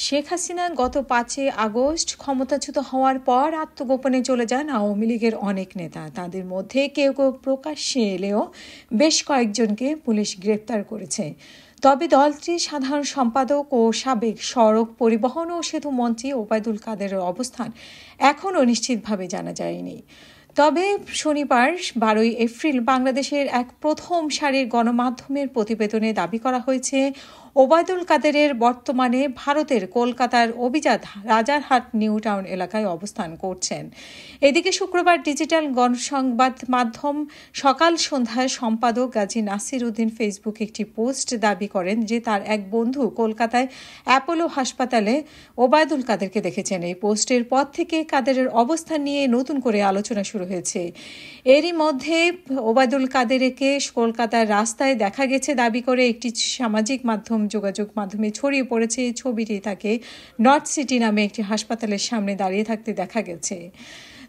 শেখ হাসিনা গত 5 আগস্ট ক্ষমতাচ্যুত হওয়ার পর আত্মগোপনে চলে যান আওয়ামী লীগের অনেক নেতা। তাদের মধ্যে কেউ কেউ প্রকাশ্যে এলেও বেশ কয়েকজনকে পুলিশ গ্রেপ্তার করেছে। তবে দলটির সাধারণ সম্পাদক ও সাবেক সড়ক পরিবহন ও সেতু মন্ত্রী ওবায়দুল কাদেরের অবস্থান এখনও নিশ্চিতভাবে জানা যায়নি। তবে শনিবার 12 এপ্রিল বাংলাদেশের এক প্রথম সারির গণমাধ্যমের প্রতিবেদনে দাবি করা হয়েছে ওবায়দুল কাদেরের বর্তমানে ভারতের কলকাতার অভিজাত রাজারহাট নিউ টাউন এলাকায় অবস্থান করছেন। এদিকে শুক্রবার ডিজিটাল গণসংবাদ মাধ্যম সকাল সন্ধ্যায় সম্পাদক গাজী নাসির উদ্দিন ফেসবুকে একটি পোস্ট দাবি করেন যে তার এক বন্ধু কলকাতায় অ্যাপোলো হাসপাতালে ওবায়দুল কাদেরকে দেখেছেন। এই পোস্টের পর থেকে কাদেরের অবস্থান নিয়ে নতুন করে আলোচনা শুরু হয়েছে। এরই মধ্যে ওবায়দুল কাদেরকে কলকাতার রাস্তায় দেখা গেছে দাবি করে একটি সামাজিক যোগাযোগ মাধ্যমে ছড়িয়ে পড়েছে। ছবিটি তাকে নর্থ সিটি নামে একটি হাসপাতালের সামনে দাঁড়িয়ে থাকতে দেখা গেছে।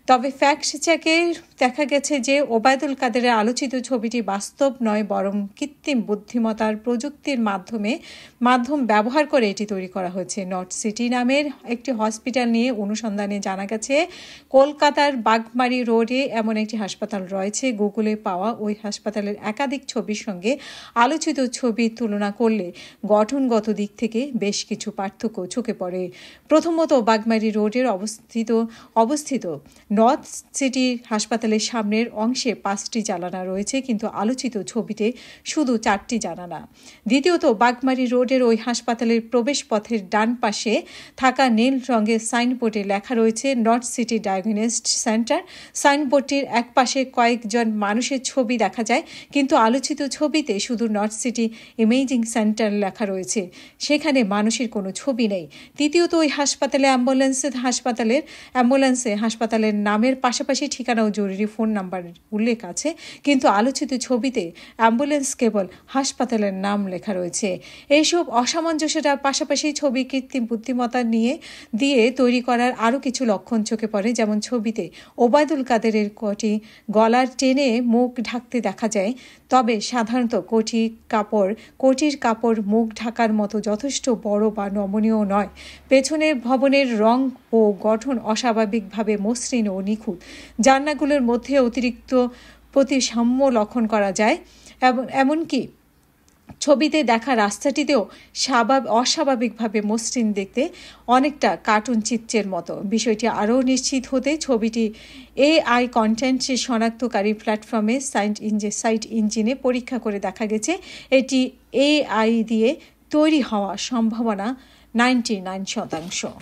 তবে ফ্যাক্ট চেকে দেখা গেছে যে ওবায়দুল কাদেরের আলোচিত ছবিটি বাস্তব নয়, বরং কৃত্রিম বুদ্ধিমত্তার প্রযুক্তির মাধ্যম ব্যবহার করে এটি তৈরি করা হয়েছে। নর্থ সিটি নামের একটি হসপিটাল নিয়ে অনুসন্ধানে জানা গেছে কলকাতার বাগমারি রোডে এমন একটি হাসপাতাল রয়েছে। গুগলে পাওয়া ওই হাসপাতালের একাধিক ছবির সঙ্গে আলোচিত ছবির তুলনা করলে গঠনগত দিক থেকে বেশ কিছু পার্থক্য চোখে পড়ে। প্রথমত, বাগমারি রোডের অবস্থিত নর্থ সিটি হাসপাতালের সামনের অংশে 5টি জানালা রয়েছে, কিন্তু আলোচিত ছবিতে শুধু 4টি জানালা। দ্বিতীয়ত, বাগমারি রোডের ওই হাসপাতালের প্রবেশ পথের ডান পাশে থাকা নীল রঙের সাইনবোর্ডে লেখা রয়েছে নর্থ সিটি ডায়াগনস্টিক সেন্টার। সাইনবোর্ডটির এক পাশে কয়েকজন মানুষের ছবি দেখা যায়, কিন্তু আলোচিত ছবিতে শুধু নর্থ সিটি ইমেজিং সেন্টার লেখা রয়েছে, সেখানে মানুষের কোনো ছবি নেই। তৃতীয়ত, ওই অ্যাম্বুলেন্সে হাসপাতালের নামের পাশাপাশি ঠিকানা ও জরুরি ফোন নাম্বার উল্লেখ আছে, কিন্তু আলোচিত ছবিতে অ্যাম্বুলেন্স কেবল হাসপাতালের নাম লেখা রয়েছে। এইসব অসামঞ্জস্যতার পাশাপাশি ছবি কৃত্রিম বুদ্ধিমত্তা দিয়ে তৈরি করার আরও কিছু লক্ষণ চোখে পড়ে। যেমন ছবিতে ওবায়দুল কাদেরের গলার টেনে মুখ ঢাকতে দেখা যায়, তবে সাধারণত কোটির কাপড় মুখ ঢাকার মতো যথেষ্ট বড় বা নমনীয় নয়। পেছনের ভবনের রং ও গঠন অস্বাভাবিকভাবে মসৃণ ও নিখুঁত। জানলাগুলোর মধ্যে অতিরিক্ত প্রতিসাম্য লক্ষণ করা যায়, এমনকি ছবিতে দেখা রাস্তাটিতেও অস্বাভাবিকভাবে মসৃণ, দেখতে অনেকটা কার্টুন চিত্রের মতো। বিষয়টি আরও নিশ্চিত হতে ছবিটি AI কন্টেন্ট শনাক্তকারী প্ল্যাটফর্মে সাইট ইঞ্জিনে পরীক্ষা করে দেখা গেছে এটি AI দিয়ে তৈরি হওয়ার সম্ভাবনা 99%।